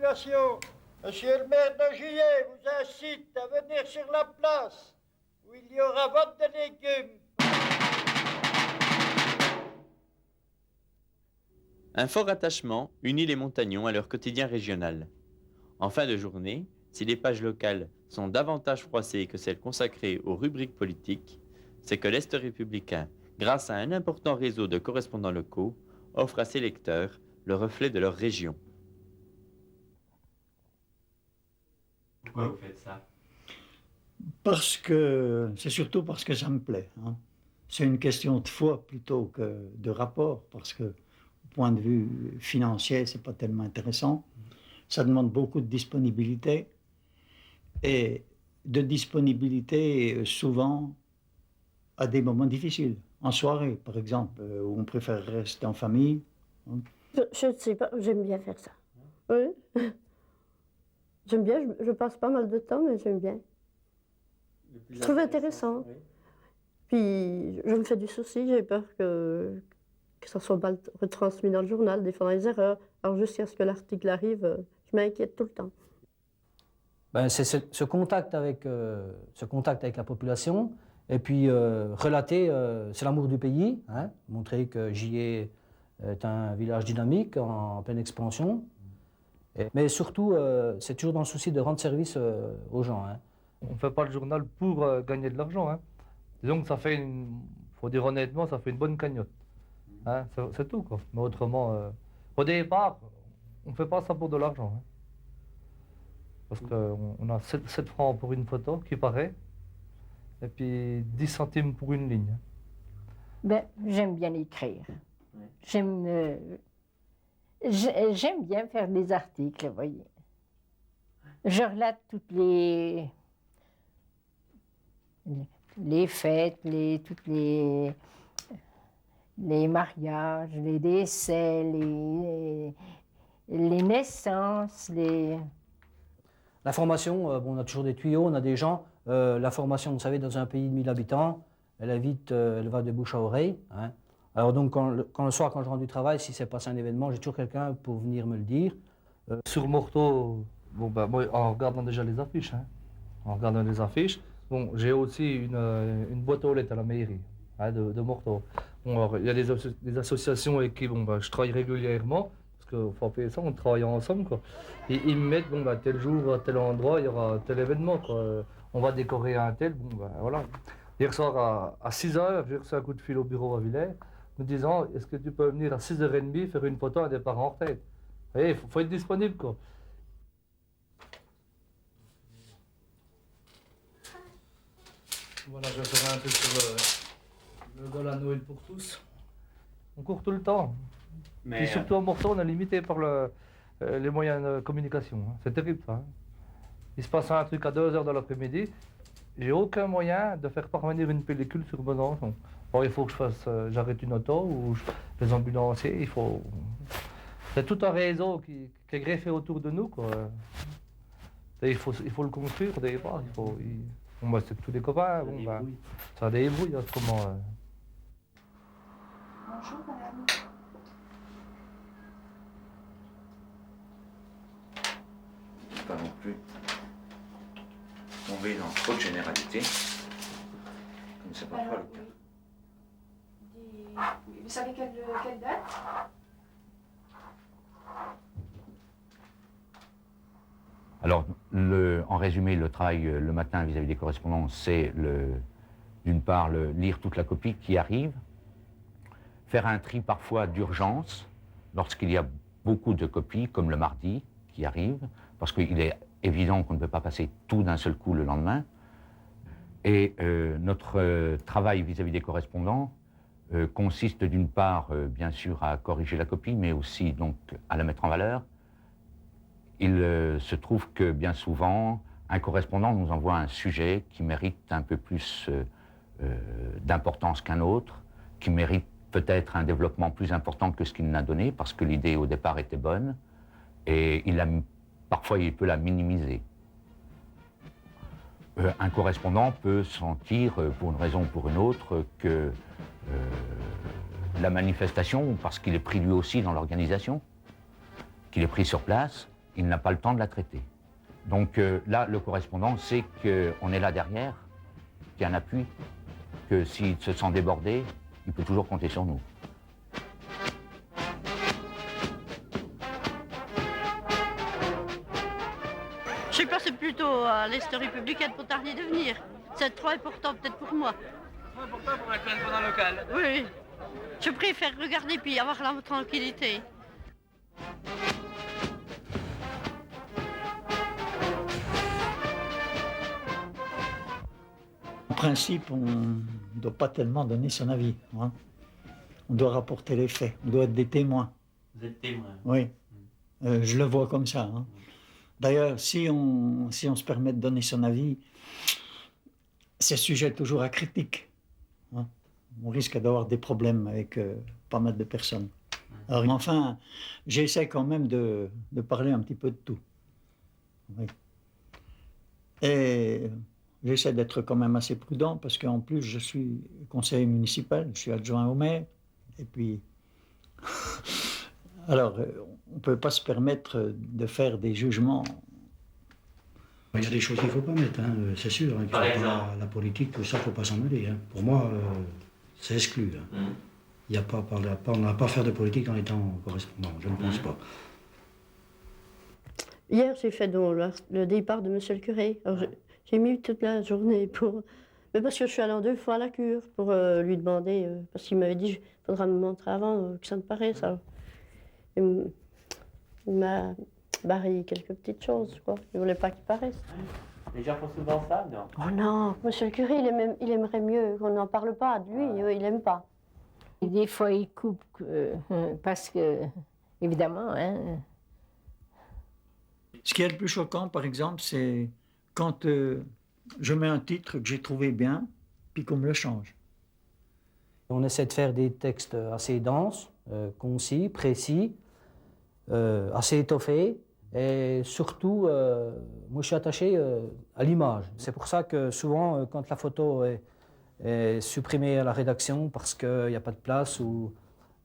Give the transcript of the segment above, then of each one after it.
population. Monsieur le maire de Juillet vous incite à venir sur la place où il y aura vente de légumes. Un fort attachement unit les Montagnons à leur quotidien régional. En fin de journée, si les pages locales sont davantage froissées que celles consacrées aux rubriques politiques, c'est que l'Est républicain, grâce à un important réseau de correspondants locaux, offre à ses lecteurs le reflet de leur région. Pourquoi vous faites ça? C'est surtout parce que ça me plaît. Hein. C'est une question de foi plutôt que de rapport, parce que au point de vue financier, c'est pas tellement intéressant. Ça demande beaucoup de disponibilité, et de disponibilité souvent à des moments difficiles. En soirée, par exemple, où on préfère rester en famille. Hein. Je ne sais pas, j'aime bien faire ça. Oui. J'aime bien, je passe pas mal de temps, mais j'aime bien. Je trouve intéressant. Oui. Puis je me fais du souci, j'ai peur que ça soit mal retransmis dans le journal, des fois dans les erreurs. Alors jusqu'à ce que l'article arrive, je m'inquiète tout le temps. Ben, c'est ce contact avec la population, et puis relater, c'est l'amour du pays, hein, montrer que Juillet est un village dynamique, en pleine expansion. Mais surtout, c'est toujours dans le souci de rendre service aux gens. Hein. On ne fait pas le journal pour gagner de l'argent. Hein. Disons que ça fait, faut dire honnêtement, ça fait une bonne cagnotte. Hein, c'est tout, quoi. Mais autrement, au départ, on ne fait pas ça pour de l'argent. Hein. Parce qu'on a 7 francs pour une photo qui paraît, et puis 10 centimes pour une ligne. Hein. Ben, j'aime bien écrire. Ouais. J'aime bien faire des articles, vous voyez. Je relate toutes les fêtes, toutes les mariages, les décès, les naissances, La formation, bon, on a toujours des tuyaux, on a des gens. La formation, vous savez, dans un pays de 1000 habitants, elle va de bouche à oreille. Hein. Alors donc, quand le soir, quand je rentre du travail, si c'est passé un événement, j'ai toujours quelqu'un pour venir me le dire. Sur Morteau, bon, ben, moi, en regardant déjà les affiches, hein, bon, j'ai aussi une boîte aux lettres à la mairie, hein, de Morteau. Bon, alors, il y a des associations avec qui bon, ben, je travaille régulièrement, parce qu'il faut payer ça, on travaille ensemble, quoi. Et ils me mettent, bon, ben, tel jour, à tel endroit, il y aura tel événement, quoi. On va décorer un tel, bon, ben, voilà. Hier soir, à 6h, j'ai reçu un coup de fil au bureau à Villers, me disant, est-ce que tu peux venir à 6h30 faire une photo à des parents en retraite? Vous voyez, il faut être disponible, quoi. Voilà, je vais faire un truc sur le gala Noël pour tous. On court tout le temps. Mais et surtout à Morteau, on est limité par les moyens de communication. Hein. C'est terrible, ça. Hein. Il se passe un truc à 2h de l'après-midi. J'ai aucun moyen de faire parvenir une pellicule sur Besançon. Bon, il faut que j'arrête une auto ou les ambulanciers. C'est tout un réseau qui est greffé autour de nous, quoi. Et il faut le construire au départ. Bon, bah, c'est tous les copains. Bon, bah, ça débrouille autrement. Bonjour, madame. Pas non plus tomber dans trop de généralités, comme c'est parfois le cas. Vous savez quelle date? Alors, en résumé, le travail le matin vis-à-vis des correspondants, c'est d'une part lire toute la copie qui arrive, faire un tri parfois d'urgence lorsqu'il y a beaucoup de copies, comme le mardi qui arrive, parce qu'il est évident qu'on ne peut pas passer tout d'un seul coup le lendemain. Et notre travail vis-à-vis des correspondants consiste d'une part, bien sûr, à corriger la copie, mais aussi donc à la mettre en valeur. Il se trouve que bien souvent, un correspondant nous envoie un sujet qui mérite un peu plus d'importance qu'un autre, qui mérite peut-être un développement plus important que ce qu'il n'a donné, parce que l'idée au départ était bonne, et parfois il peut la minimiser. Un correspondant peut sentir, pour une raison ou pour une autre, que la manifestation, parce qu'il est pris lui aussi dans l'organisation, qu'il est pris sur place, il n'a pas le temps de la traiter. Donc là, le correspondant sait qu'on est là derrière, qu'il y a un appui, que s'il se sent débordé, il peut toujours compter sur nous. Je sais pas, c'est plutôt à l'Est républicain de Pontarlier de venir. C'est trop important peut-être pour moi. Trop important pour un correspondant local. Oui, je préfère regarder puis avoir la tranquillité. En principe, on ne doit pas tellement donner son avis. Hein. On doit rapporter les faits, on doit être des témoins. Vous êtes témoin. Oui, je le vois comme ça. Hein. D'ailleurs, si on se permet de donner son avis, c'est sujet toujours à critique. Hein. On risque d'avoir des problèmes avec pas mal de personnes. Alors, enfin, j'essaie quand même de parler un petit peu de tout. Oui. Et j'essaie d'être quand même assez prudent parce qu'en plus, je suis conseiller municipal, je suis adjoint au maire. Et puis, alors, on ne peut pas se permettre de faire des jugements. Il y a des choses qu'il ne faut pas mettre, hein, c'est sûr. Hein, la politique, tout ça, il ne faut pas s'en mêler. Hein. Pour moi, c'est exclu. Hein. Il y a pas, on n'a pas à faire de politique en étant correspondant, je ne pense pas. Hier, j'ai fait donc le départ de monsieur le curé. J'ai mis toute la journée pour... Mais parce que je suis allée 2 fois à la cure pour lui demander, parce qu'il m'avait dit, il faudra me montrer avant que ça me paraisse. Alors, il m'a barré quelques petites choses, quoi. Il ne voulait pas qu'il paraisse. Les gens font souvent ça, non? Oh non, monsieur le curé, il aimerait mieux qu'on n'en parle pas de lui, il n'aime pas. Et des fois, il coupe parce que, évidemment, hein. Ce qui est le plus choquant, par exemple, c'est quand je mets un titre que j'ai trouvé bien, puis qu'on me le change. On essaie de faire des textes assez denses, concis, précis, assez étoffés. Et surtout, moi je suis attaché à l'image. C'est pour ça que souvent, quand la photo est supprimée à la rédaction parce qu'il n'y a pas de place, ou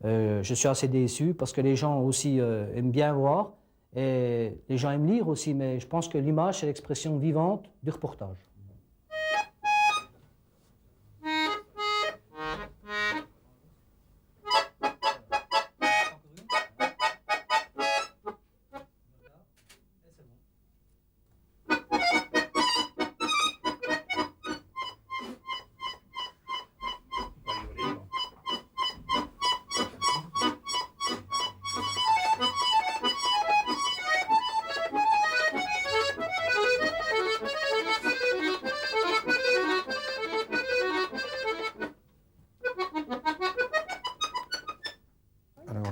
je suis assez déçu parce que les gens aussi aiment bien voir et les gens aiment lire aussi, mais je pense que l'image, c'est l'expression vivante du reportage.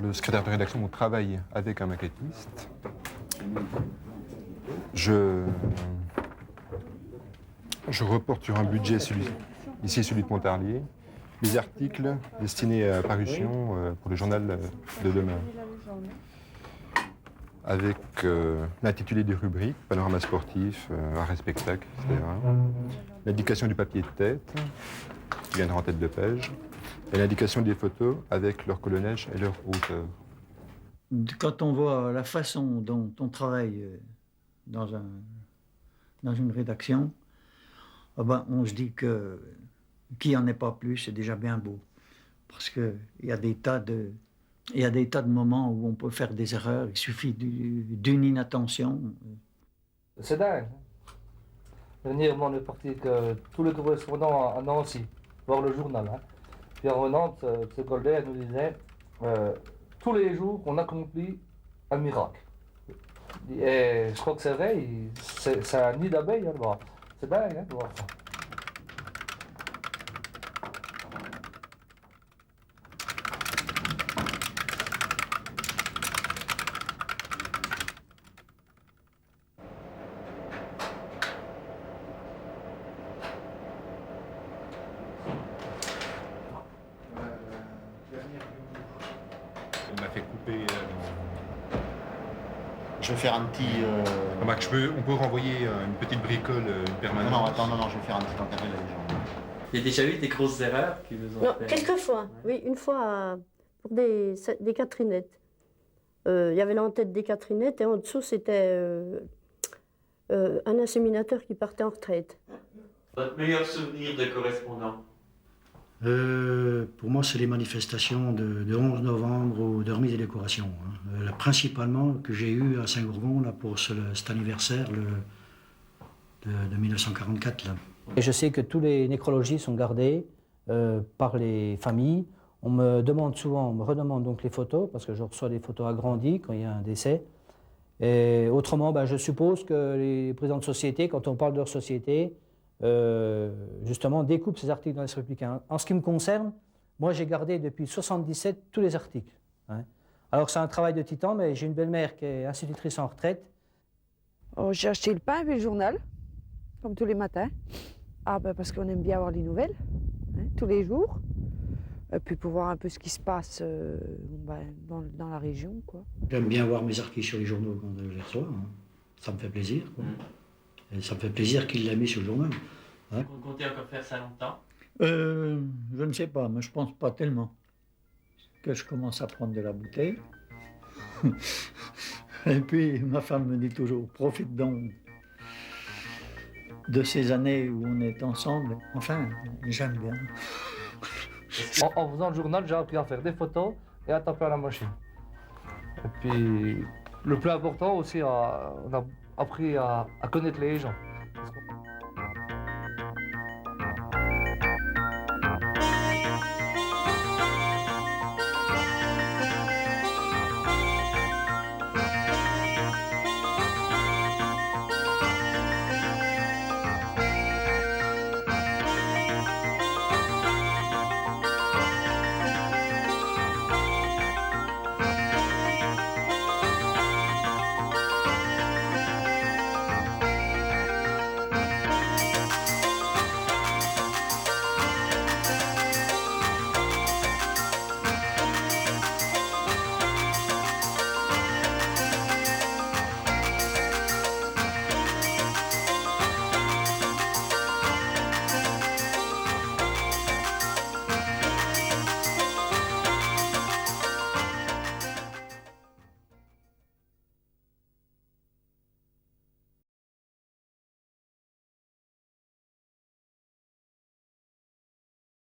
Le secrétaire de rédaction, on travaille avec un maquettiste. Je reporte sur un budget, ici celui de Pontarlier, les articles destinés à parution pour le journal de demain. Avec l'intitulé des rubriques, panorama sportif, art et spectacle, etc. L'indication du papier de tête, qui viendra en tête de page. Et l'indication des photos avec leur colonnage et leur hauteur. Quand on voit la façon dont on travaille dans une rédaction, on se dit que qui n'en est pas plus, c'est déjà bien beau. Parce qu'il y a des tas de moments où on peut faire des erreurs, il suffit d'une inattention. C'est dingue. Dernièrement, on est parti avec tous les correspondants à Nancy, voir le journal. Hein. Puis en revenant, ce Goldet nous disait tous les jours, on accomplit un miracle. Et je crois que c'est vrai, c'est un nid d'abeilles hein, de voir. C'est dingue hein, de voir ça. Elle m'a fait couper. Je vais faire un petit. Max, on peut renvoyer une petite bricole, une permanente. Non, attends, non, je vais faire un petit enterré là. Il y a déjà eu des grosses erreurs qui vous ont Non, fait... quelquefois, oui, une fois pour des Catherinettes. Il y avait l'en-tête des Catherinettes et en dessous, c'était un inséminateur qui partait en retraite. Votre meilleur souvenir de correspondant? Pour moi, c'est les manifestations de 11 novembre ou de remise des décorations. Hein. Principalement que j'ai eu à Saint-Gourgon là, pour cet anniversaire de 1944. Là. Et je sais que tous les nécrologies sont gardées par les familles. On me demande souvent, on me redemande donc les photos, parce que je reçois des photos agrandies quand il y a un décès. Et autrement, je suppose que les présidents de société, quand on parle de leur société, justement, découpent ces articles dans les Républicains. En ce qui me concerne, moi j'ai gardé depuis 1977 tous les articles. Hein. Alors c'est un travail de titan, mais j'ai une belle-mère qui est institutrice en retraite. Oh, j'ai acheté le pain et le journal, comme tous les matins. Parce qu'on aime bien avoir les nouvelles, hein, tous les jours. Et puis pour voir un peu ce qui se passe dans la région. J'aime bien voir mes articles sur les journaux quand je les reçois. Hein. Ça me fait plaisir. Quoi. Et ça me fait plaisir qu'il l'a mis sur le journal. Hein. Vous comptez encore faire ça longtemps? Je ne sais pas, mais je pense pas tellement. Que je commence à prendre de la bouteille. Et puis ma femme me dit toujours, profite donc de ces années où on est ensemble. Enfin, j'aime bien. En faisant le journal, j'ai appris à faire des photos et à taper à la machine. Et puis, le plus important aussi, on a appris à connaître les gens. Parce